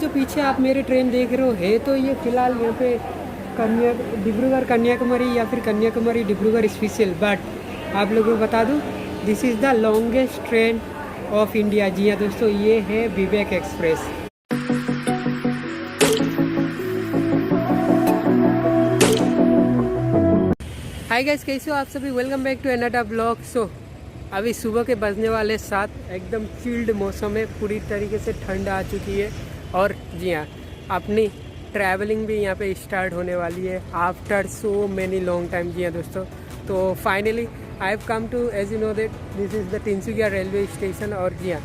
जो पीछे आप मेरे ट्रेन देख रहे हो है तो ये फ़िलहाल यहाँ पे डिब्रूगढ़ कन्याकुमारी या फिर कन्याकुमारी डिब्रूगढ़ स्पेशल, बट आप लोगों को बता दूँ this is the longest train of India. जी हाँ दोस्तों, ये है विवेक एक्सप्रेस। हाय गाइस, कैसे हो आप सभी? Welcome back to another blog. So अभी सुबह के बजने वाले 7, एकदम चिल्ड मौसम है, पूरी तरीके से ठंड आ चुकी है। और जी हाँ, अपनी ट्रैवलिंग भी यहाँ पे स्टार्ट होने वाली है after so many long time. जी हाँ दोस्तों, तो finally I have come to, as you know that this is the Tinsukia railway station. और जी हाँ,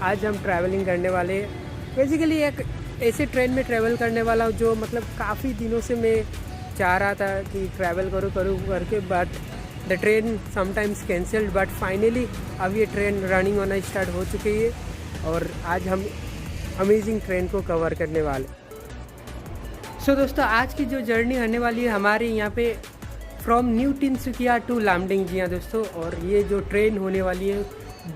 आज हम ट्रैवलिंग करने वाले हैं। बेसिकली एक ऐसे ट्रेन में ट्रैवल करने वाला हूँ जो मतलब काफ़ी दिनों से मैं चाह रहा था कि ट्रैवल करूँ करके, but the train sometimes cancelled, but finally अब ये ट्रेन रनिंग होना स्टार्ट हो चुकी है और आज हम अमेजिंग ट्रेन को कवर करने वाले। सो दोस्तों, आज की जो जर्नी होने वाली है हमारे यहाँ पे from new Tinsukia to Lumding. जी हाँ दोस्तों, और ये जो ट्रेन होने वाली है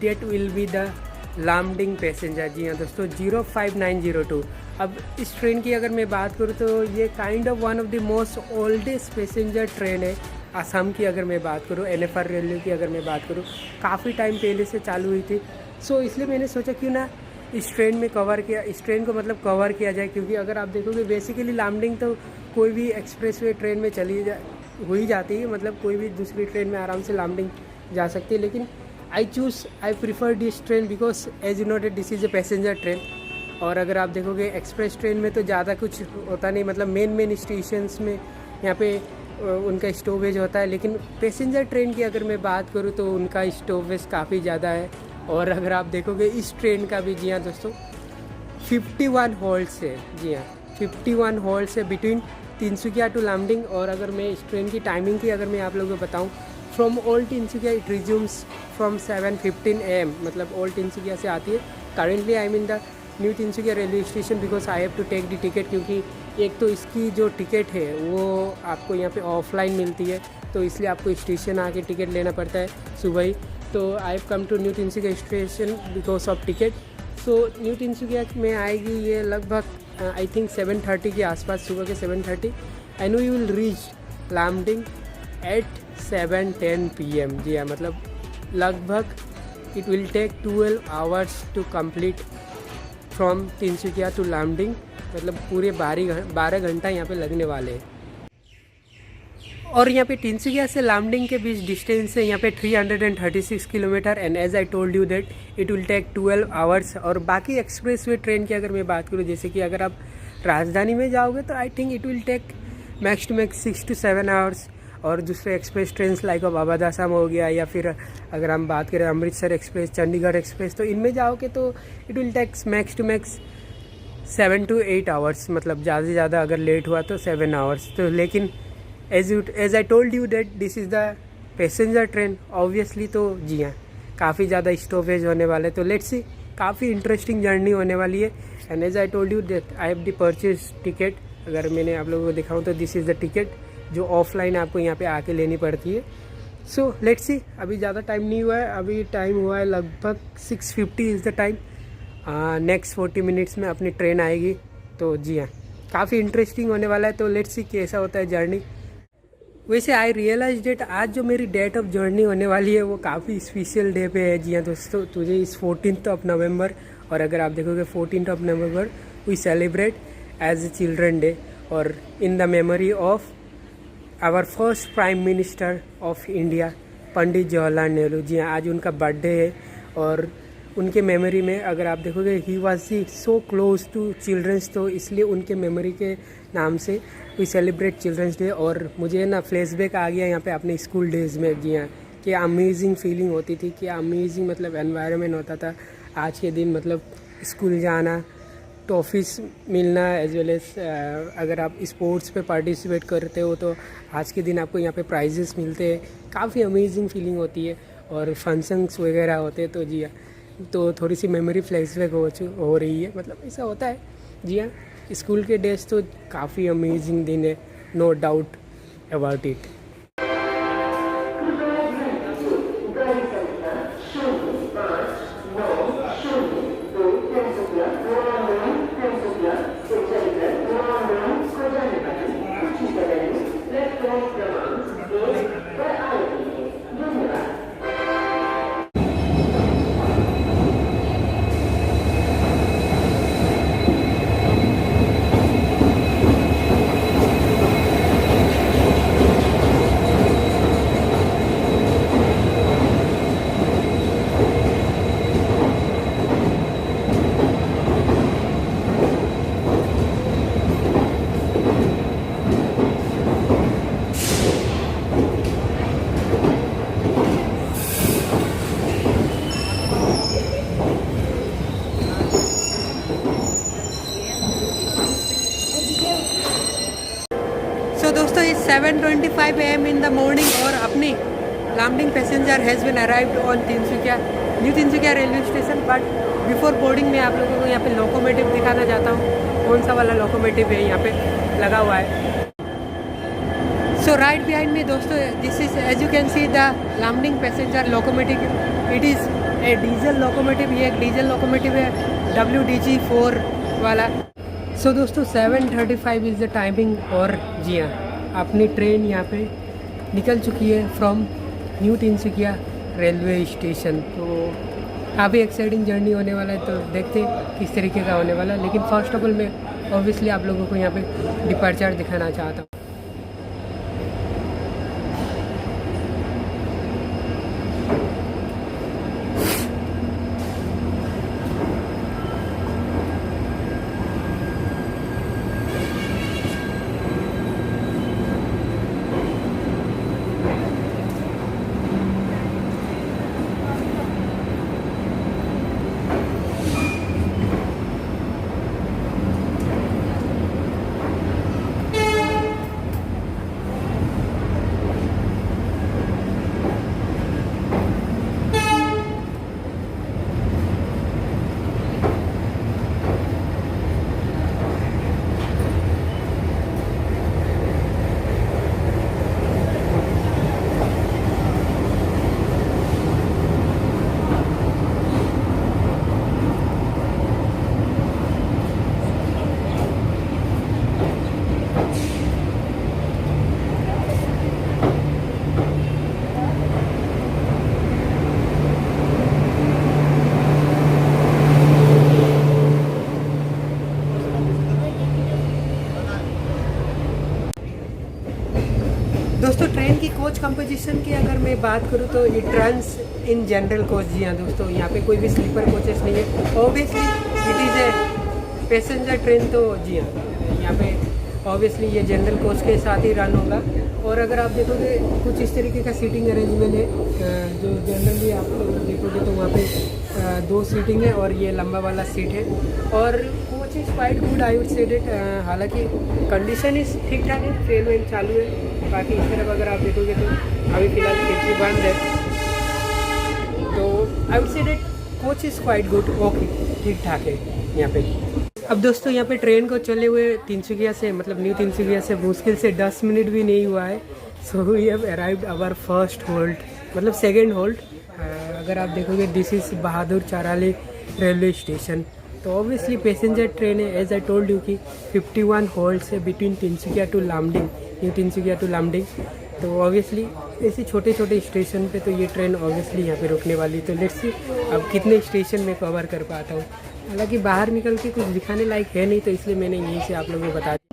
that will be the Lumding passenger. जी हाँ दोस्तों, 05902। अब इस ट्रेन की अगर मैं बात करूँ तो ये kind of one of the most oldest passenger train है असम की। अगर मैं बात करूँ NFR रेलवे की अगर मैं बात करूँ, काफ़ी टाइम पहले से चालू हुई थी। सो इसलिए मैंने सोचा क्यों ना इस ट्रेन में कवर किया, इस ट्रेन को मतलब कवर किया जाए। क्योंकि अगर आप देखोगे बेसिकली लामडिंग तो कोई भी एक्सप्रेसवे ट्रेन में हुई जाती है, मतलब कोई भी दूसरी ट्रेन में आराम से लामडिंग जा सकती है। लेकिन I prefer this train because as you know that this is a passenger train. और अगर आप देखोगे एक्सप्रेस ट्रेन में तो ज़्यादा कुछ होता नहीं, मतलब मेन स्टेशंस में यहाँ पे उनका स्टॉपेज होता है। लेकिन पैसेंजर ट्रेन की अगर मैं बात करूँ तो उनका स्टॉपेज काफ़ी ज़्यादा है। और अगर आप देखोगे इस ट्रेन का भी, जी हाँ दोस्तों, 51 हॉल्ट्स है। जी हाँ, 51 हॉल्ट्स है बिटवीन तिनसुकिया टू लामडिंग। और अगर मैं इस ट्रेन की टाइमिंग की अगर मैं आप लोगों को बताऊँ, from old Tinsukia it resumes from 7:15 AM, मतलब ओल्ड तिनसुकिया से आती है। Currently I mean the new Tinsukia railway station because I have to take the ticket, क्योंकि एक तो इसकी जो टिकट है वो आपको यहाँ पे ऑफलाइन मिलती है, तो इसलिए आपको स्टेशन आके टिकट लेना पड़ता है सुबह ही। तो I have come to new Tinsukia station because of ticket. So new Tinsukia में आएगी ये लगभग आई थिंक 7:30 के आसपास, सुबह के 7:30, and we will reach Lumding at 7:10 PM। जी हाँ, मतलब लगभग it will take 12 hours to complete from Tinsukia to Lumding, मतलब पूरे 12 घंटा यहाँ पे लगने वाले हैं। और यहाँ पे तिनसुकिया से लामडिंग के बीच डिस्टेंस है यहाँ पे 336 kilometre, and as I told you that it will take 12 hours. और बाकी एक्सप्रेसवे ट्रेन की अगर मैं बात करूँ, जैसे कि अगर आप राजधानी में जाओगे तो I think it will take max to max 6 to 7 hours. और दूसरे एक्सप्रेस ट्रेन लाइक बाबा दासम हो गया, या फिर अगर हम बात करें अमृतसर एक्सप्रेस, चंडीगढ़ एक्सप्रेस, तो इनमें जाओगे तो it will take max to max 7 to 8 hours, मतलब ज़्यादा से ज़्यादा अगर लेट हुआ तो 7 आवर्स। तो लेकिन as I told you that this is the passenger train obviously, तो जी हाँ, काफ़ी ज़्यादा स्टॉपेज होने वाले। तो लेट्स सी, काफ़ी इंटरेस्टिंग जर्नी होने वाली है। And as I told you that I have the purchase ticket. अगर मैंने आप लोगों को दिखाऊँ तो दिस इज़ द टिकट जो ऑफलाइन आपको यहाँ पे आके लेनी पड़ती है। सो लेट्स सी, अभी ज़्यादा टाइम नहीं हुआ है, अभी टाइम हुआ है लगभग 6:50 is the time. Next 40 minutes में अपनी ट्रेन आएगी। तो जी हाँ, काफ़ी इंटरेस्टिंग होने वाला है। तो लेट्स सी कैसा होता है जर्नी। वैसे आई रियलाइज डेट आज जो मेरी डेट ऑफ जर्नी होने वाली है वो काफ़ी स्पेशल डे पे है। जी हाँ दोस्तों, तुझे इस 14th नवंबर, और अगर आप देखोगे 14th November we celebrate as a children day, और in the memory of our first prime minister of India Pandit Jawaharlal Nehru. जी हाँ, आज उनका बर्थडे है। और उनके मेमोरी में अगर आप देखोगे he was so close to childrens, तो इसलिए उनके मेमोरी के नाम से वी सेलिब्रेट चिल्ड्रंस डे। और मुझे ना फ्लैशबैक आ गया यहाँ पे अपने स्कूल डेज़ में। जी हाँ, क्या अमेजिंग फीलिंग होती थी, क्या अमेजिंग मतलब एनवायरनमेंट होता था आज के दिन। मतलब स्कूल जाना, टॉफीज़ मिलना, एज वेल एज अगर आप स्पोर्ट्स पे पार्टिसिपेट करते हो तो आज के दिन आपको यहाँ पे प्राइजेस मिलते हैं। काफ़ी अमेजिंग फीलिंग होती है। और फंक्शंस वगैरह होते हैं। तो जी हाँ, तो थोड़ी सी मेमोरी फ्लैशबैक हो रही है, मतलब ऐसा होता है। जी हाँ, स्कूल के डेज तो काफ़ी अमेजिंग दिन है, no doubt about it. 7:25 AM in the morning और अपनी Lumding passenger has been arrived on Tinsukia new Tinsukia railway station. But before boarding में आप लोगों को यहाँ पे लोकोमोटिव दिखाना चाहता हूँ, कौन सा वाला लोकोमोटिव है यहाँ पे लगा हुआ है। सो राइट बिहाइंड में दोस्तों, this is as you can see the Lumding passenger locomotive. It is a diesel locomotive, ये एक डीजल लोकोमोटिव है WDG4 वाला। सो दोस्तों 7:35 इज़ द टाइमिंग और जी हाँ, अपनी ट्रेन यहाँ पे निकल चुकी है from new Tinsukia railway station. तो काफ़ी एक्साइटिंग जर्नी होने वाला है, तो देखते हैं किस तरीके का होने वाला है। लेकिन फर्स्ट ऑफ ऑल मैं ऑब्वियसली आप लोगों को यहाँ पे डिपार्चर दिखाना चाहता हूँ। दोस्तों ट्रेन की कोच कंपोजिशन की अगर मैं बात करूँ तो it runs in general coach. जी हाँ दोस्तों, यहाँ पे कोई भी स्लीपर कोचेस नहीं है। Obviously it is a passenger train, तो जी हाँ यहाँ पे ऑब्वियसली ये जनरल कोच के साथ ही रन होगा। और अगर आप देखोगे कुछ इस तरीके का सीटिंग अरेंजमेंट है, जो जनरली आप लोग देखोगे तो वहाँ पे 2 सीटिंग है और ये लंबा वाला सीट है। और coach is quite good, I would say it. हालांकि कंडीशन इज़ ठीक ठाक है, ट्रेन वेन चालू है। बाकी इस तरफ अगर आप देखोगे तो अभी फ़िलहाल खिड़की बंद है, तो आई would say that coach is quite good, okay, ठीक ठाक है यहाँ पे। अब दोस्तों यहाँ पे ट्रेन को चले हुए तिनसुकिया से, मतलब न्यू तिनसुकिया से मुश्किल से 10 मिनट भी नहीं हुआ है। So we have arrived our first hold, मतलब सेकेंड होल्ड। अगर आप देखोगे this is Bahadur Charali railway station. तो ऑब्वियसली पैसेंजर ट्रेन है, एज आई टोल्ड यू कि 51 होल्ड्स है between Tinsukia to Lumding, new Tinsukia to Lumding. तो ऑब्वियसली ऐसे छोटे छोटे स्टेशन पे तो ये ट्रेन ऑब्वियसली यहाँ पे रुकने वाली। तो लेट्स सी अब कितने स्टेशन में कवर कर पाता हूँ। हालांकि बाहर निकल के कुछ दिखाने लायक है नहीं, तो इसलिए मैंने यहीं से आप लोगों को बता दिया।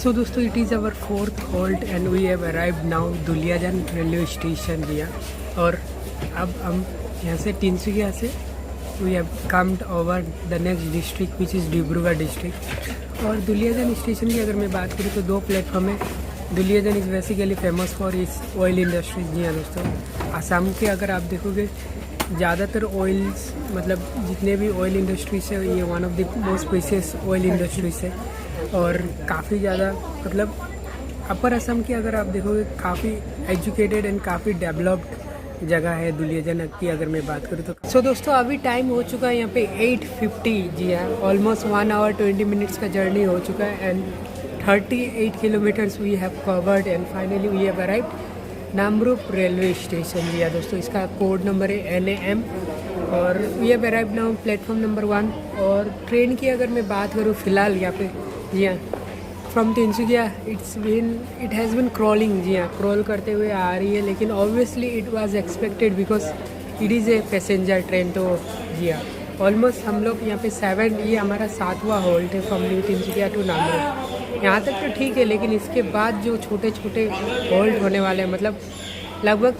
सो दोस्तों it is our 4th hold and we have arrived now Duliajan railway station दिया। और अब हम यहाँ से तिनसुकिया से we have comed over the next district which is Dibrugarh district. और दुलियाजान स्टेशन की अगर मैं बात करूँ तो 2 प्लेटफॉर्म है। Duliajan is basically famous for इस ऑयल इंडस्ट्रीज। जी हाँ दोस्तों, आसाम के अगर आप देखोगे ज़्यादातर ऑयल्स, मतलब जितने भी ऑयल इंडस्ट्रीज है, ये one of the most precious oil industries है। और काफ़ी ज़्यादा, मतलब अपर असम की अगर आप देखोगे काफ़ी एजुकेटेड एंड काफ़ी डेवलप्ड जगह है दुलियाजान की अगर मैं बात करूँ तो। सो दोस्तों अभी टाइम हो चुका है यहाँ पे 8:50। जी हाँ, ऑलमोस्ट 1 आवर 20 मिनट्स का जर्नी हो चुका है and 38 kilometres we have covered and finally we have arrived Namrup railway station. जी हाँ दोस्तों, इसका कोड नंबर है NAM और we have arrived now platform number 1। और ट्रेन की अगर मैं बात करूँ फ़िलहाल यहाँ पे, जी हाँ, from Tinsukia it has been crawling. जी हाँ, क्रॉल करते हुए आ रही है, लेकिन obviously it was expected because it is a passenger train. तो जी हाँ, ऑलमोस्ट हम लोग यहाँ पे 7, ये हमारा 7वां होल्ट है फ्रॉम न्यू तिनसुकिया टू नामरू। यहाँ तक तो ठीक है, लेकिन इसके बाद जो छोटे छोटे होल्ट होने वाले हैं, मतलब लगभग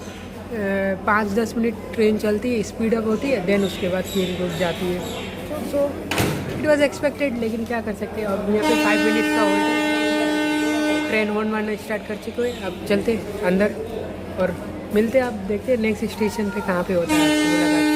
5-10 मिनट ट्रेन चलती है, स्पीड अप होती है, देन उसके बाद फिर रुक जाती है। सो इट वॉज एक्सपेक्टेड, लेकिन क्या कर सकते हैं। अब यहाँ पे 5 मिनट्स का होल्ट है, ट्रेन 1 स्टार्ट कर चुके हैं। अब चलते अंदर और मिलते हैं, आप देखते हैं नेक्स्ट स्टेशन पे कहाँ पे होता है आपको मुलाकात।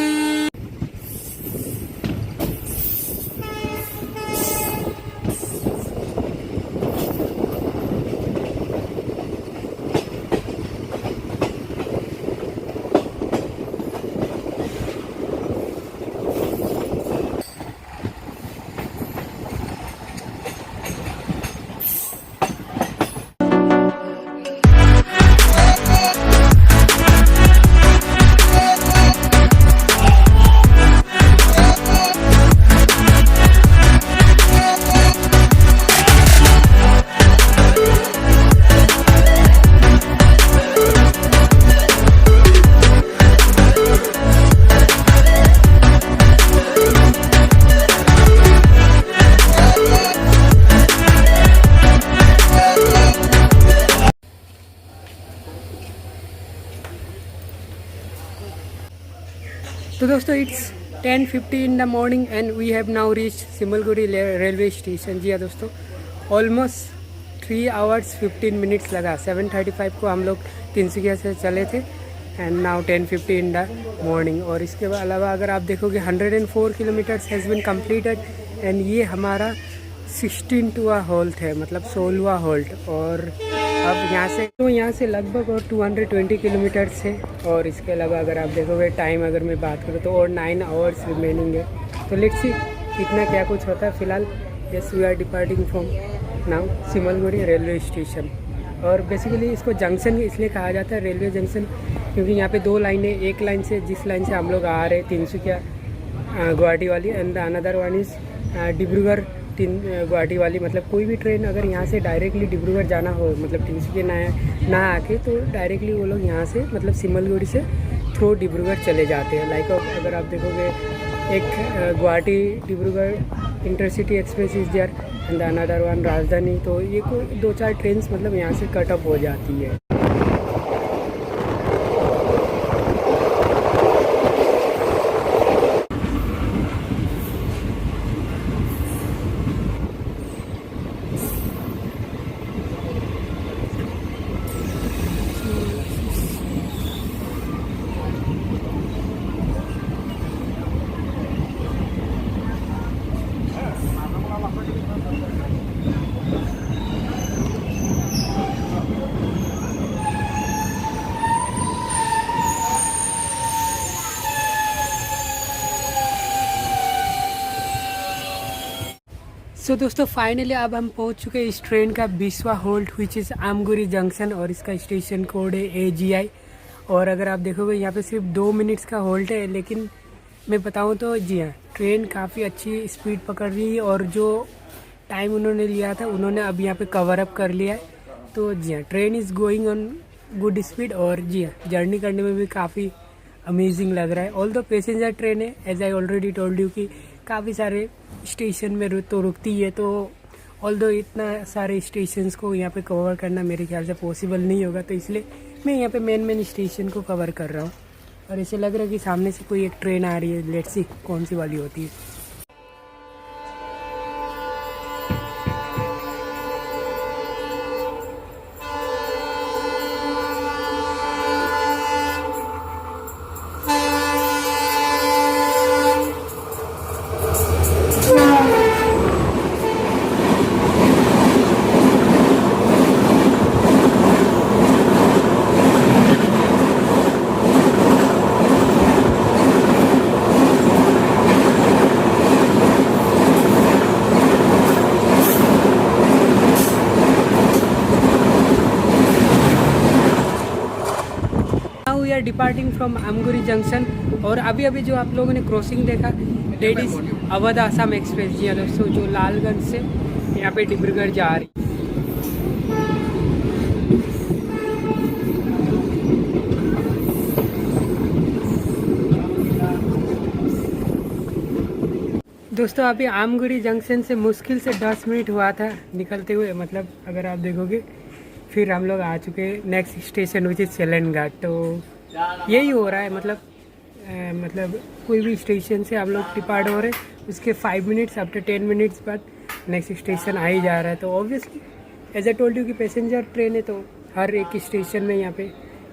तो दोस्तों it's 10:50 in the morning and we have now reach Simalguri railway station. जी हाँ दोस्तों, ऑलमोस्ट 3 आवर्स 15 मिनट्स लगा। 7:35 को हम लोग तिनसुकिया से चले थे and now 10:50 in the morning. और इसके अलावा अगर आप देखोगे 104 kilometres has been completed and ये हमारा 16वां होल्ट है, मतलब 16वां होल्ट। और अब यहाँ से लगभग और 220 किलोमीटर्स है। और इसके अलावा अगर आप देखोगे टाइम अगर मैं बात करूँ तो और 9 आवर्स रिमेनिंग है। तो लेट्स सी इतना क्या कुछ होता है। फिलहाल yes we are departing from now Simalguri railway station. और बेसिकली इसको जंक्शन इसलिए कहा जाता है, रेलवे जंक्शन, क्योंकि यहाँ पे 2 लाइनें, एक लाइन से जिस लाइन से हम लोग आ रहे हैं तिनसुकिया गुवाहाटी वाली, and another one is Dibrugarh Guwahati वाली। मतलब कोई भी ट्रेन अगर यहाँ से डायरेक्टली डिब्रूगढ़ जाना हो, मतलब तिनसुकिया ना आके, तो डायरेक्टली वो लोग यहाँ से मतलब सिमलगुड़ी से थ्रू डिब्रूगढ़ चले जाते हैं। लाइक अगर आप देखोगे एक Guwahati Dibrugarh intercity express is there and another one Rajdhani. तो ये कोई 2-4 ट्रेन मतलब यहाँ से कट ऑफ हो जाती है। सो दोस्तों फाइनली अब हम पहुंच चुके हैं इस ट्रेन का 20वां Holt which is Amguri junction, और इसका स्टेशन कोड है AGI। और अगर आप देखोगे यहाँ पे सिर्फ 2 मिनट्स का होल्ट है, लेकिन मैं बताऊँ तो जी हाँ, ट्रेन काफ़ी अच्छी स्पीड पकड़ रही है। और जो टाइम उन्होंने लिया था उन्होंने अब यहाँ पे कवर अप कर लिया है। तो जी हाँ, train is going on good speed. और जी हाँ, जर्नी करने में भी काफ़ी अमेजिंग लग रहा है। ऑल दो पैसेंजर ट्रेन है, as I already told you कि काफ़ी सारे स्टेशन में तो रुकती है। तो ऑल दो इतना सारे स्टेशंस को यहाँ पे कवर करना मेरे ख्याल से पॉसिबल नहीं होगा, तो इसलिए मैं यहाँ पे मेन स्टेशन को कवर कर रहा हूँ। और ऐसे लग रहा है कि सामने से कोई एक ट्रेन आ रही है, लेट्स सी कौन सी वाली होती है। Departing from Amguri junction. और अभी अभी जो आप लोगों ने क्रॉसिंग देखा, that is Awadh Assam express. जी हाँ दोस्तों, जो लालगंज से यहाँ पे डिब्रूगढ़ जा रही। दोस्तों अभी आमगुड़ी जंक्शन से मुश्किल से 10 मिनट हुआ था निकलते हुए, मतलब अगर आप देखोगे। फिर हम लोग आ चुके next station which is Selan घाट। तो यही हो रहा है, मतलब कोई भी स्टेशन से हम लोग डिपार्ट हो रहे हैं, उसके 5 मिनट्स आफ्टर 10 मिनट्स बाद नेक्स्ट स्टेशन आ ही जा रहा है। तो obviously as I told you कि पैसेंजर ट्रेन है, तो हर एक स्टेशन में यहाँ पे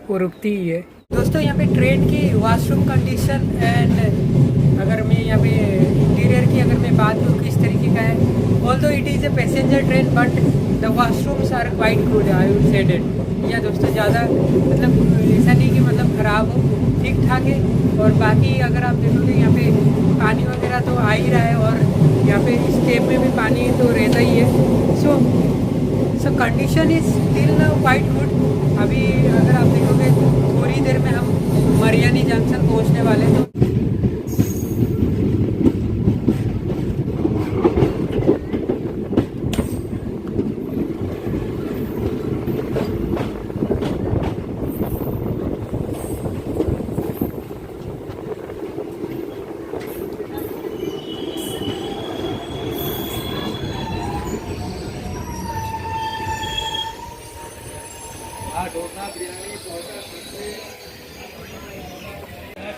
वो रुकती ही है। दोस्तों यहाँ पे ट्रेन की वॉशरूम कंडीशन एंड अगर मैं यहाँ पे इंटीरियर की अगर मैं बात करूँ किस तरीके का है, although it is a passenger train but the washrooms are quite good, I would say it. या दोस्तों ज़्यादा मतलब ऐसा नहीं कि मतलब ख़राब हो, ठीक ठाक है। और बाकी अगर आप देखोगे यहाँ पे पानी वगैरह तो आ ही रहा है, और यहाँ पे स्टेप में भी पानी तो रहता ही है। सो condition is still quite good. अभी अगर आप देखोगे थोड़ी देर में हम मरियानी जंक्शन पहुँचने वाले हैं।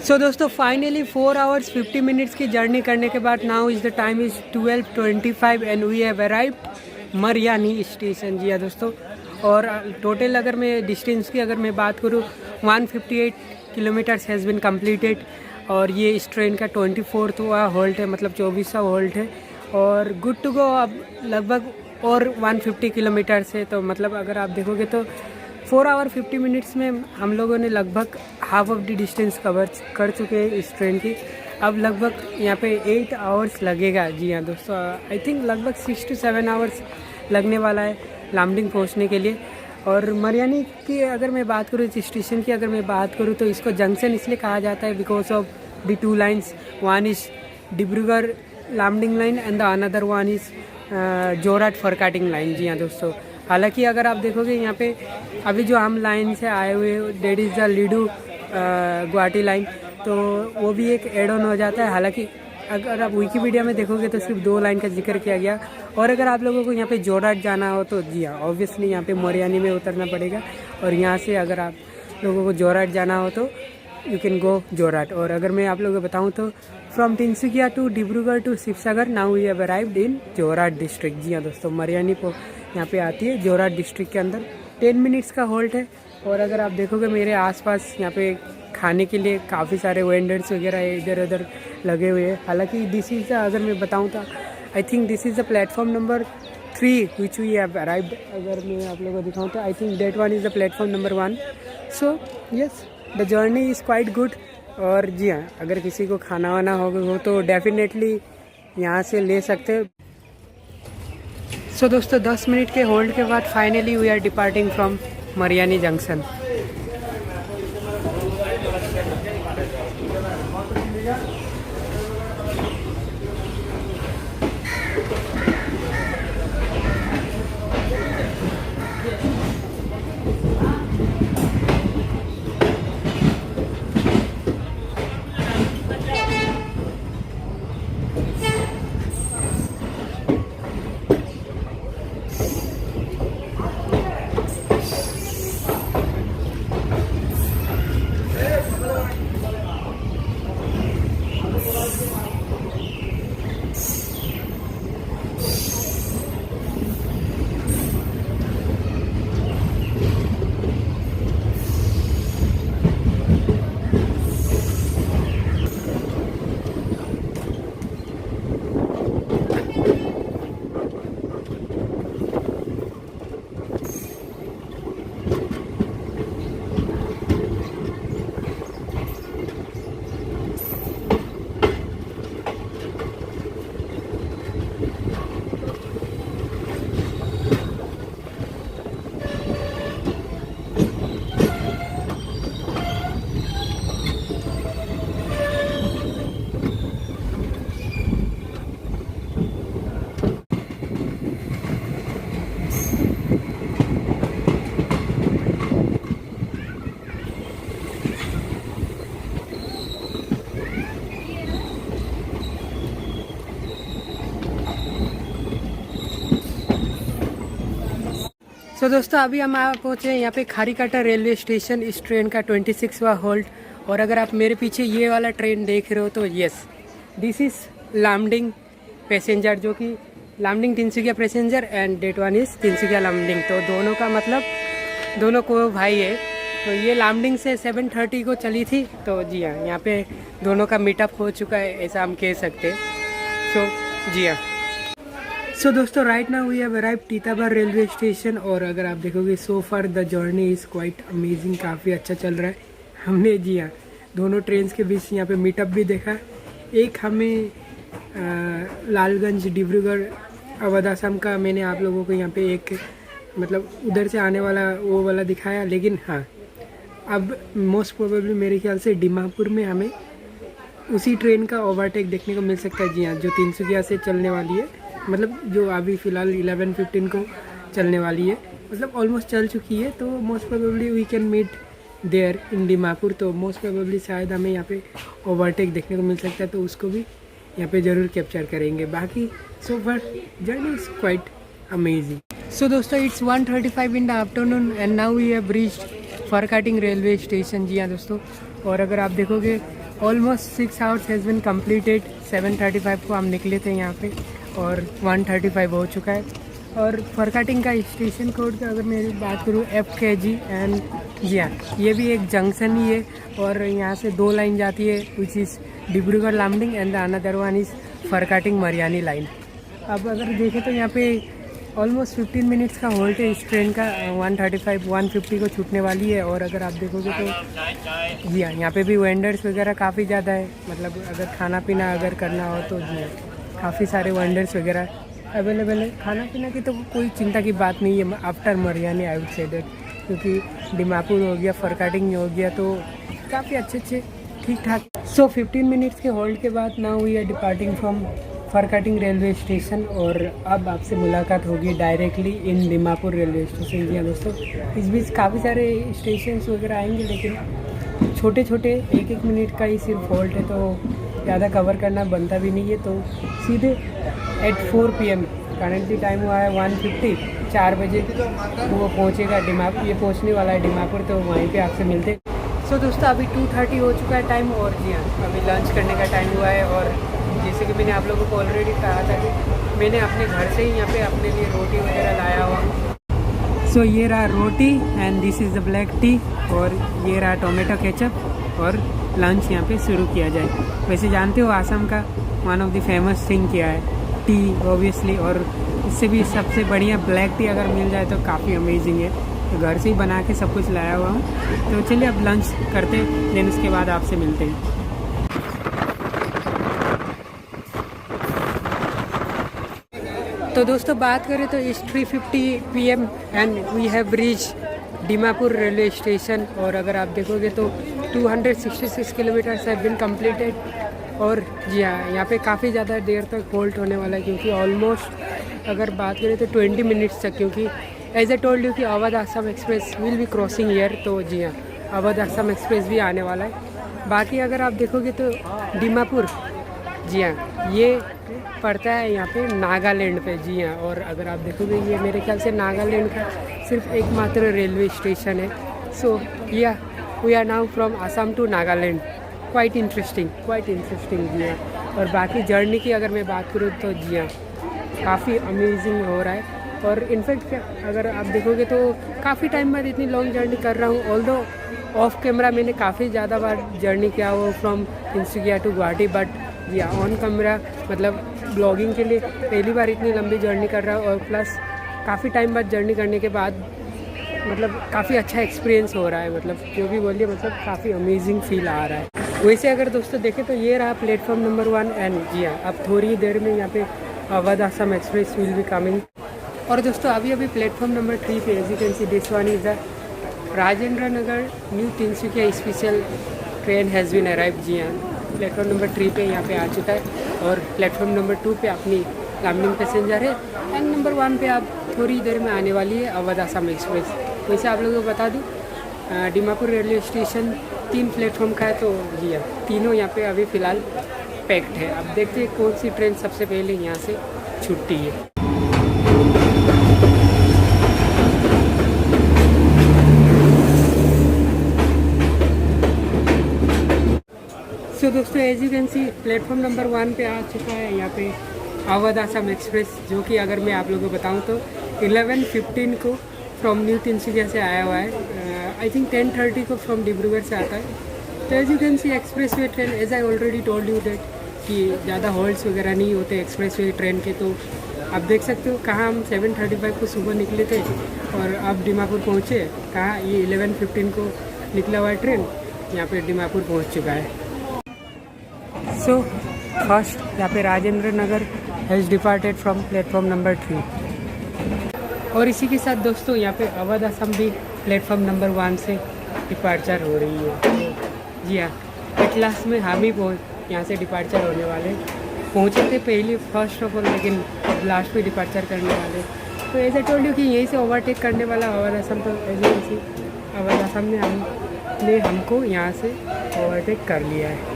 तो दोस्तों फाइनली 4 आवर्स 50 मिनट्स की जर्नी करने के बाद now is the time is 12:25 and we have arrived Mariani station. जी हाँ दोस्तों, और टोटल अगर मैं डिस्टेंस की अगर मैं बात करूँ 158 किलोमीटर्स हैज़ बिन कम्प्लीटेड। और ये इस ट्रेन का 24वां हॉल्ट है, मतलब 24वां हॉल्ट है। और गुड टू गो अब लगभग और 150 किलोमीटर से। तो मतलब अगर आप देखोगे तो 4 आवर 50 मिनट्स में हम लोगों ने लगभग half of the distance cover कर चुके हैं इस ट्रेन की। अब लगभग यहाँ पे 8 आवर्स लगेगा। जी हाँ दोस्तों, आई थिंक लगभग 6 to 7 आवर्स लगने वाला है लामडिंग पहुँचने के लिए। और मरियानी की अगर मैं बात करूँ, इस स्टेशन की अगर मैं बात करूँ, तो इसको जंक्शन इसलिए कहा जाता है because of the 2 lines. One is Dibrugarh Lumding line and the another one is Jorhat Furkating line. जी हाँ दोस्तों, हालांकि अगर आप देखोगे यहाँ पे अभी जो हम लाइन से आए हुए that is the Ledo Guwahati line, तो वो भी एक एड ऑन हो जाता है। हालांकि अगर आप विकिपीडिया में देखोगे तो सिर्फ 2 लाइन का जिक्र किया गया। और अगर आप लोगों को यहाँ पे जोरहाट जाना हो तो जी हाँ ऑब्वियसली यहाँ पे मरियानी में उतरना पड़ेगा। और यहाँ से अगर आप लोगों को जोरहाट जाना हो तो यू कैन गो जोरहाट। और अगर मैं आप लोगों को बताऊँ तो from Tinsukia to Dibrugarh to Sivasagar now we have arrived in Jorhat district. जी हाँ दोस्तों, मरियानी को यहाँ पे आती है जोरहाट डिस्ट्रिक्ट के अंदर। 10 मिनट्स का हॉल्ट है। और अगर आप देखोगे मेरे आसपास यहाँ पे खाने के लिए काफ़ी सारे वेंडर्स वगैरह इधर उधर लगे हुए हैं। हालांकि दिस इज़ अगर मैं बताऊँ तो I think this is the platform number 3 which we have arrived. अगर मैं आप लोगों को दिखाऊँ तो I think that one is the platform number 1। So yes, the journey is quite good. और जी हाँ, अगर किसी को खाना वाना हो तो डेफिनेटली यहाँ से ले सकते हैं। सो दोस्तों 10 मिनट के होल्ड के बाद finally we are departing from Mariani junction. So दोस्तों अभी हम आ पहुँचे हैं यहाँ पे खारीकाटा रेलवे स्टेशन, इस ट्रेन का 26वां होल्ट। और अगर आप मेरे पीछे ये वाला ट्रेन देख रहे हो तो yes, this is Lumding passenger, जो कि Lumding Tinsukia passenger and that one is Tinsukia Lumding. तो दोनों का मतलब दोनों को भाई है। तो ये लामडिंग से 7:30 को चली थी। तो जी हाँ, यहाँ पे दोनों का मीटअप हो चुका है, ऐसा हम कह सकते हैं। सो जी हाँ, सो दोस्तों right now we have arrived Titabar railway station. और अगर आप देखोगे so far the journey is quite amazing, काफ़ी अच्छा चल रहा है। हमने जी हाँ दोनों ट्रेन के बीच यहाँ पे मीटअप भी देखा। एक हमें लालगंज डिब्रूगढ़ अवध असम का मैंने आप लोगों को यहाँ पे एक मतलब उधर से आने वाला वो वाला दिखाया। लेकिन हाँ, अब मोस्ट प्रोबेबली मेरे ख्याल से डिमापुर में हमें उसी ट्रेन का ओवरटेक देखने को मिल सकता है। जी हाँ, जो तिनसुकिया से चलने वाली है, मतलब जो अभी फ़िलहाल 11:15 को चलने वाली है, मतलब ऑलमोस्ट चल चुकी है। तो most probably we can meet there in Dimapur. तो मोस्ट प्रोबेबली शायद हमें यहाँ पे ओवरटेक देखने को मिल सकता है, तो उसको भी यहाँ पे ज़रूर कैप्चर करेंगे। बाकी so far journey is quite amazing. So दोस्तों it's 1:35 in the afternoon and now we have reached Furkating railway station. जी हाँ दोस्तों, और अगर आप देखोगे almost 6 hours has been completed. 7:35 को हम निकले थे यहाँ पे और 1:35 हो चुका है। और फरकाटिंग का स्टेशन कोड का अगर मैं बात करूँ FKG एंड जी हाँ, ये भी एक जंक्शन ही है। और यहाँ से 2 लाइन जाती है which is Dibrugarh Lumding and another one is Furkating Mariani line. अब अगर देखें तो यहाँ पे ऑलमोस्ट 15 मिनट्स का होल्ट है इस ट्रेन का। 1:50 को छूटने वाली है। और अगर आप देखोगे तो जी हाँ, यहाँ पे भी वेंडर्स वगैरह काफ़ी ज़्यादा है। मतलब अगर खाना पीना अगर करना हो तो जी हाँ, काफ़ी सारे वेंडर्स वगैरह अवेलेबल है। खाना पीना की तो कोई चिंता की बात नहीं है after Mariani, I would say that, क्योंकि डिमापुर हो गया, फरकाटिंग हो गया, तो काफ़ी अच्छे ठीक ठाक। सो 15 मिनट्स के होल्ड के बाद now we are departing from Furkating railway station. और अब आपसे मुलाकात होगी directly in Dimapur railway station. जी हाँ दोस्तों, इस बीच काफ़ी सारे स्टेशन वगैरह आएंगे, लेकिन छोटे छोटे 1-1 मिनट का ही सिर्फ होल्ट है, तो ज़्यादा कवर करना बनता भी नहीं है। तो सीधे एट 4 PM करंटली टाइम हुआ है 1:50, 4 बजे वो पहुँचेगा डिमापुर, ये पहुँचने वाला है डिमापुर। तो वहीं पे आपसे मिलते। सो दोस्तों अभी 2:30 हो चुका है टाइम। और जी हाँ, अभी लंच करने का टाइम हुआ है। और जैसे कि मैंने आप लोगों को ऑलरेडी कहा था कि मैंने अपने घर से ही यहाँ पे अपने लिए रोटी वगैरह लाया हुआ। सो ये रहा roti and this is the black tea, और ये रहा टोमेटो केचप। और लंच यहाँ पे शुरू किया जाए। वैसे जानते हो आसाम का one of the famous thing क्या है, टी ऑब्वियसली। और इससे भी सबसे बढ़िया ब्लैक टी अगर मिल जाए तो काफ़ी अमेजिंग है। तो घर से ही बना के सब कुछ लाया हुआ हूँ। तो चलिए अब लंच करते, देन उसके बाद आपसे मिलते हैं। तो दोस्तों बात करें तो इस 3:50 PM and we have reach Dimapur railway station. और अगर आप देखोगे तो 266 किलोमीटर्स हैव बिन कम्प्लीटेड। और जी हाँ, यहाँ पे काफ़ी ज़्यादा देर तक होल्ट होने वाला है, क्योंकि ऑलमोस्ट अगर बात करें तो 20 मिनट्स तक, क्योंकि एज ए टोल्ड यू कि Awadh Assam express will B crossing year. तो जी हाँ, अवध असम एक्सप्रेस भी आने वाला है। बाकी अगर आप देखोगे तो डिमापुर, जी हाँ, ये पड़ता है यहाँ पे नागालैंड पे। जी हाँ, और अगर आप देखोगे ये मेरे ख्याल से नागालैंड का सिर्फ एकमात्र रेलवे स्टेशन है। सो या we are now from Assam to Nagaland. Quite interesting जी हाँ। और बाकी जर्नी की अगर मैं बात करूँ तो जी हाँ, काफ़ी अमेजिंग हो रहा है। और इनफैक्ट अगर आप देखोगे तो काफ़ी टाइम बाद इतनी लॉन्ग जर्नी कर रहा हूँ। ऑल्दो ऑफ कैमरा मैंने काफ़ी ज़्यादा बार जर्नी किया हो from Tinsukia to Guwahati, but जी हाँ ऑन कैमरा मतलब ब्लॉगिंग के लिए पहली बार इतनी लंबी जर्नी कर रहा हूँ। और प्लस काफ़ी टाइम बाद जर्नी करने के बाद मतलब काफ़ी अच्छा एक्सपीरियंस हो रहा है। मतलब जो भी बोलिए, मतलब काफ़ी अमेजिंग फील आ रहा है। वैसे अगर दोस्तों देखें तो ये रहा प्लेटफॉर्म नंबर 1 एंड जी हाँ, अब थोड़ी देर में यहाँ पे Awadh Assam express will be coming. और दोस्तों अभी प्लेटफॉर्म नंबर 3 पे as you can see this one is the Rajendra Nagar new Tinsukia special train has been arrive. जी हाँ, प्लेटफॉर्म नंबर 3 पे यहाँ पे आ चुका है। और प्लेटफॉर्म नंबर 2 पे अपनी लामडिंग पैसेंजर है एंड नंबर 1 पे आप थोड़ी देर में आने वाली है अवध असम एक्सप्रेस। वैसे आप लोगों को बता दूँ डिमापुर रेलवे स्टेशन 3 प्लेटफॉर्म का है। तो जी हाँ, तीनों यहाँ पे अभी फ़िलहाल पैक्ड है। अब देखते हैं कौन सी ट्रेन सबसे पहले यहाँ से छूटती है। As you can see platform number 1 पे आ चुका है यहाँ पे अवध असम एक्सप्रेस, जो कि अगर मैं आप लोगों को बताऊँ तो 11:15 को फ्रॉम न्यू तिनसुकिया से आया हुआ है। आई थिंक 10:30 को फ्रॉम डिब्रूगढ़ से आता है। तो as you can see express way train, as I already told you that कि ज़्यादा हॉल्ट्स वगैरह नहीं होते एक्सप्रेस वे ट्रेन के। तो आप देख सकते हो कहाँ हम 7:35 को सुबह निकले थे और अब दीमापुर पहुँचे। कहाँ ये 11:15 को निकला हुआ है ट्रेन, यहाँ पे दीमापुर पहुँच चुका है। सो फर्स्ट यहाँ पे Rajendra Nagar has departed from platform number 3। और इसी के साथ दोस्तों यहाँ पे अवध असम भी प्लेटफॉर्म नंबर 1 से डिपार्चर हो रही है। तो जी हाँ, एट लास्ट में हम ही यहाँ से डिपार्चर होने वाले। पहुँचे थे पहले फर्स्ट ऑफ ऑल, लेकिन लास्ट में डिपार्चर करने वाले। तो ऐसे टोल्ड यू कि यहीं से ओवरटेक करने वाला अवध असम। तो ऐसे अवध असम ने हमको यहाँ से ओवरटेक कर लिया है।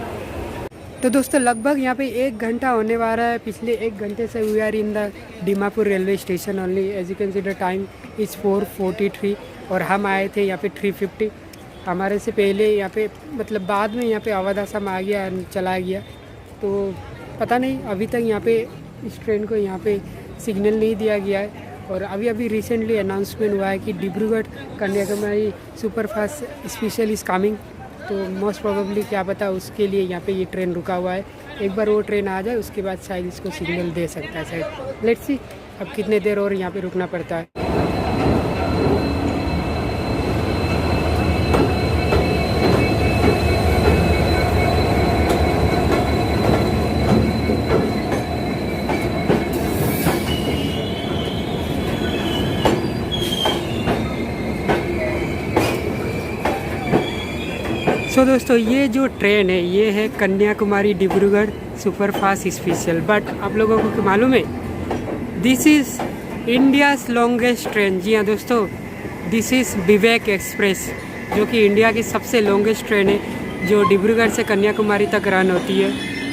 तो दोस्तों लगभग यहाँ पे 1 घंटा होने वाला है। पिछले 1 घंटे से we are in the Dimapur railway station only. As you can see the time is 4:43 और हम आए थे यहाँ पे 3:50। हमारे से पहले यहाँ पे मतलब बाद में यहाँ पे अवध असम आ गया, चला गया। तो पता नहीं अभी तक यहाँ पे इस ट्रेन को यहाँ पे सिग्नल नहीं दिया गया है। और अभी रिसेंटली अनाउंसमेंट हुआ है कि Dibrugarh Kanyakumari superfast special is coming. तो मोस्ट प्रोबेबली क्या पता उसके लिए यहाँ पे ये ट्रेन रुका हुआ है। एक बार वो ट्रेन आ जाए उसके बाद शायद इसको सिग्नल दे सकता है शायद। लेट्स सी अब कितने देर और यहाँ पे रुकना पड़ता है। सो दोस्तों ये जो ट्रेन है ये है Kanyakumari Dibrugarh superfast special. But आप लोगों को मालूम है this is India's longest train. जी हाँ दोस्तों, दिस इज़ विवेक एक्सप्रेस, जो कि इंडिया की सबसे लॉन्गेस्ट ट्रेन है जो डिब्रूगढ़ से कन्याकुमारी तक रन होती है।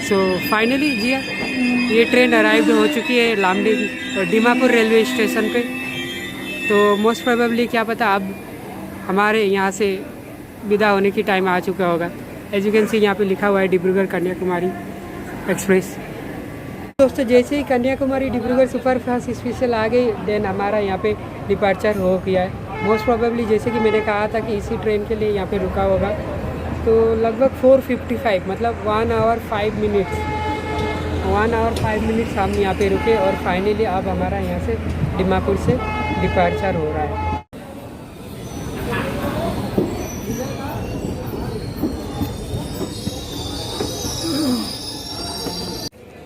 सो फाइनली जी हाँ, ये ट्रेन अराइव हो चुकी है लामडिंग और दीमापुर रेलवे स्टेशन पे। तो मोस्ट प्रोबेबली क्या पता अब हमारे यहाँ से विदा होने की टाइम आ चुका होगा। एज यू कैन सी यहाँ पे लिखा हुआ है डिब्रूगढ़ कन्याकुमारी एक्सप्रेस। दोस्तों जैसे ही कन्याकुमारी डिब्रूगढ़ सुपरफास्ट स्पेशल आ गई देन हमारा यहाँ पे डिपार्चर हो गया है। मोस्ट प्रोबेबली जैसे कि मैंने कहा था कि इसी ट्रेन के लिए यहाँ पे रुका होगा। तो लगभग 4:55 मतलब 1 आवर 5 मिनट्स हम यहाँ पे रुके और फाइनली अब हमारा यहाँ से दीमापुर से डिपार्चर हो रहा है।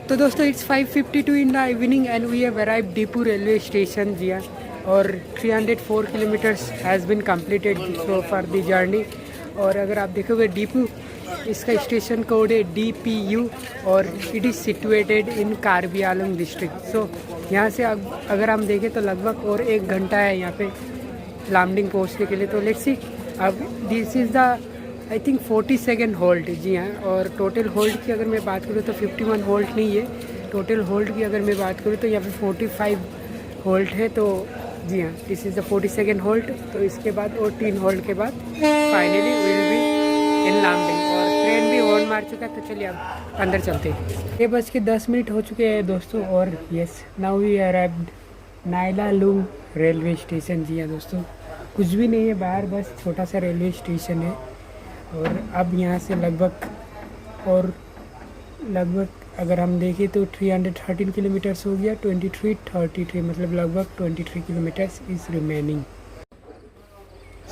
तो दोस्तों it's 5:52 in the evening and we have arrived Diphu railway station. जी हाँ, और 304 kilometres has been completed so for the journey. और अगर आप देखोगे दीपू, इसका स्टेशन कोड है DPU और it is situated in Karbi Anglong district. So यहाँ से अगर हम देखें तो लगभग और 1 घंटा है यहाँ पे लामडिंग पहुँचने के लिए। तो लेट्स सी अब this is the I think 42nd halt. जी हाँ, और टोटल होल्ड की अगर मैं बात करूँ तो 51 होल्ड नहीं है। टोटल होल्ड की अगर मैं बात करूँ तो यहाँ पे 45 होल्ड है। तो जी हाँ, this is the 42nd hold. तो इसके बाद और 3 होल्ड के बाद finally will be in Lumding. और ट्रेन भी हॉर्न मार चुका है। तो चलिए अब अंदर चलते हैं। 6:10 हो चुके हैं दोस्तों और yes now we arrived Nailalung railway station. जी हाँ दोस्तों, कुछ भी नहीं है बाहर, बस छोटा सा रेलवे स्टेशन है। और अब यहाँ से लगभग अगर हम देखें तो 313 किलोमीटर्स हो गया। 23:33 मतलब लगभग 23 किलोमीटर्स इज़ रिमेनिंग।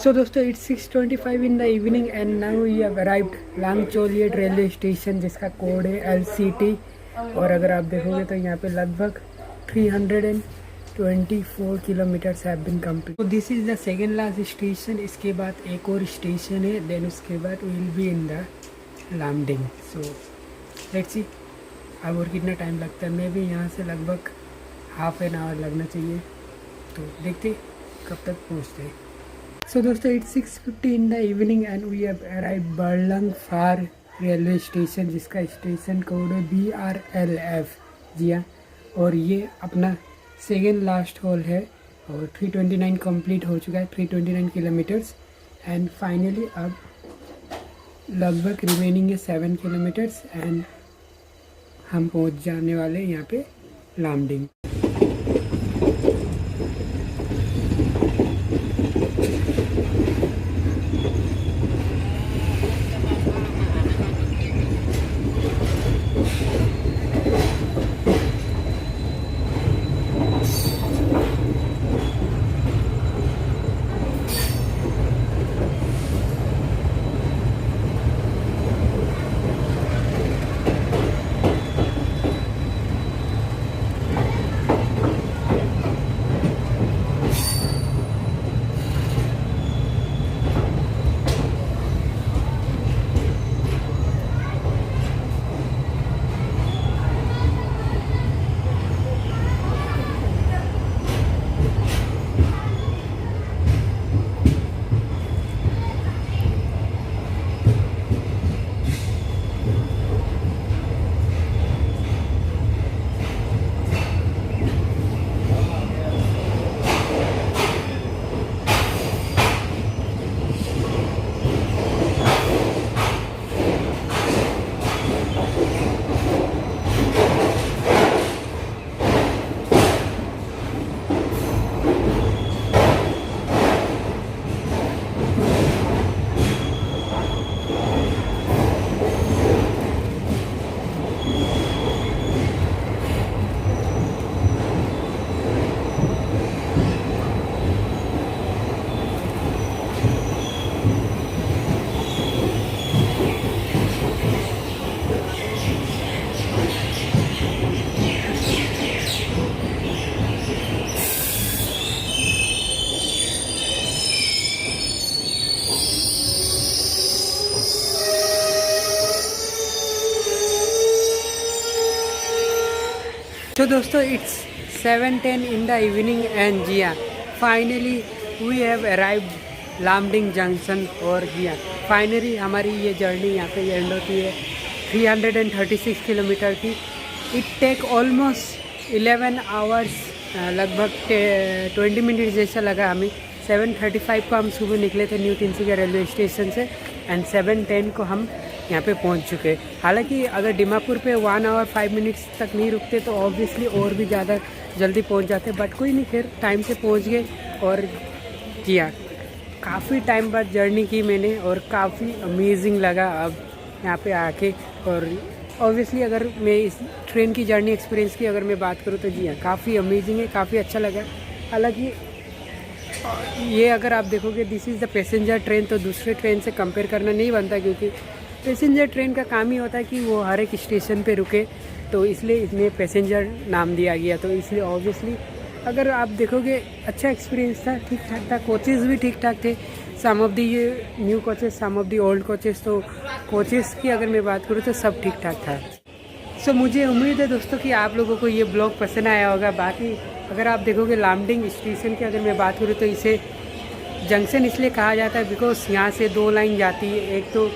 सो दोस्तों it's 6:25 in the evening and now we have arrived Langcholiet railway station, जिसका कोड है LCT। और अगर आप देखोगे तो यहाँ पे लगभग 324 किलोमीटर्स हैव बीन कंप्लीट। तो this is the second last station. इसके बाद एक और स्टेशन है, देन उसके बाद will be in the Lumding. So let's see अब और कितना टाइम लगता है। मैं भी यहाँ से लगभग हाफ एन आवर लगना चाहिए। तो देखते कब तक पहुँचते हैं। सो दोस्तों it's 6:50 in the evening and we have arrived Barlangfar railway station, जिसका स्टेशन कोड है BRLF। जी हाँ, और ये अपना सेकेंड लास्ट हॉल है और 329 कंप्लीट हो चुका है, 329 किलोमीटर्स। एंड फाइनली अब लगभग रिमेनिंग है 7 किलोमीटर्स एंड हम पहुंच जाने वाले हैं यहाँ पे लामडिंग। तो दोस्तों it's 7:10 in the evening and जी हाँ finally we have arrived Lumding junction. और जी हाँ फाइनली हमारी ये जर्नी यहाँ पे एंड होती है 336 किलोमीटर की। इट टेक ऑलमोस्ट 11 आवर्स, लगभग 20 मिनट जैसा लगा हमें। 7:35 को हम सुबह निकले थे न्यू तिनसुकिया रेलवे स्टेशन से एंड 7:10 को हम यहाँ पे पहुँच चुके। हालांकि अगर डिमापुर पे 1 आवर 5 मिनट्स तक नहीं रुकते तो ऑब्वियसली और भी ज़्यादा जल्दी पहुँच जाते, बट कोई नहीं, फिर टाइम से पहुँच गए। और जी हाँ काफ़ी टाइम बाद जर्नी की मैंने और काफ़ी अमेजिंग लगा अब यहाँ पे आके। और ऑब्वियसली अगर मैं इस ट्रेन की जर्नी एक्सपीरियंस की अगर मैं बात करूँ तो जी हाँ काफ़ी अमेजिंग है, काफ़ी अच्छा लगा। हालांकि ये अगर आप देखोगे this is the passenger train, तो दूसरे ट्रेन से कंपेयर करना नहीं बनता, क्योंकि पैसेंजर ट्रेन का काम ही होता है कि वो हर एक स्टेशन पे रुके, तो इसलिए इसमें पैसेंजर नाम दिया गया। तो इसलिए ऑब्वियसली अगर आप देखोगे अच्छा एक्सपीरियंस था, ठीक ठाक था। कोचेज़ भी ठीक ठाक थे, some of the new coaches, some of the old coaches. तो कोचेस की अगर मैं बात करूँ तो सब ठीक ठाक था। सो मुझे उम्मीद है दोस्तों कि आप लोगों को ये ब्लॉग पसंद आया होगा। बाकी अगर आप देखोगे लामडिंग स्टेशन की अगर मैं बात करूँ तो इसे जंक्शन इसलिए कहा जाता है बिकॉज यहाँ से 2 लाइन जाती है। एक तो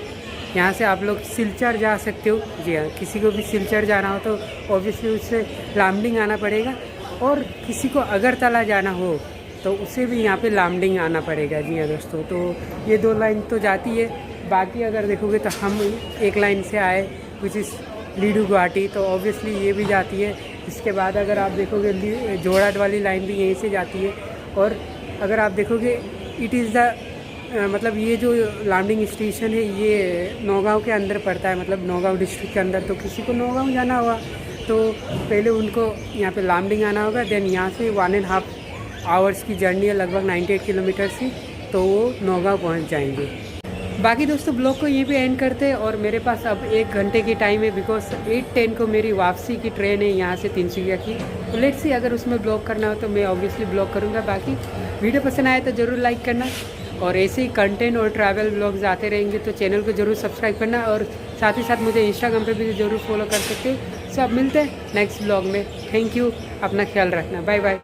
यहाँ से आप लोग सिलचर जा सकते हो, जी हाँ किसी को भी सिलचर जाना हो तो ऑब्वियसली उससे लामडिंग आना पड़ेगा, और किसी को अगरतला जाना हो तो उसे भी यहाँ पे लामडिंग आना पड़ेगा। जी हाँ दोस्तों, तो ये 2 लाइन तो जाती है। बाकी अगर देखोगे तो हम एक लाइन से आए विच इज़ लीडू गुवाहाटी, तो ऑब्वियसली ये भी जाती है। इसके बाद अगर आप देखोगे जोड़ाट वाली लाइन भी यहीं से जाती है। और अगर आप देखोगे इट इज़ द मतलब ये जो लामडिंग स्टेशन है ये नौगांव के अंदर पड़ता है, मतलब नौगांव डिस्ट्रिक्ट के अंदर। तो किसी को नौगांव जाना हुआ तो पहले उनको यहाँ पे लामडिंग आना होगा, देन यहाँ से 1.5 आवर्स की जर्नी है, लगभग 98 किलोमीटर की, तो वो नौगांव पहुँच जाएंगे। बाकी दोस्तों ब्लॉग को यहीं पे एंड करते हैं। और मेरे पास अब 1 घंटे की टाइम है बिकॉज 8:10 को मेरी वापसी की ट्रेन है यहाँ से तिनसुकिया की। तो लेट्स सी अगर उसमें ब्लॉग करना हो तो मैं ऑब्वियसली ब्लॉग करूँगा। बाकी वीडियो पसंद आए तो ज़रूर लाइक करना, और ऐसे ही कंटेंट और ट्रैवल ब्लॉग्स आते रहेंगे तो चैनल को ज़रूर सब्सक्राइब करना, और साथ ही साथ मुझे इंस्टाग्राम पे भी ज़रूर फॉलो कर सकते हो। सो अब मिलते हैं नेक्स्ट ब्लॉग में। थैंक यू, अपना ख्याल रखना, बाय बाय।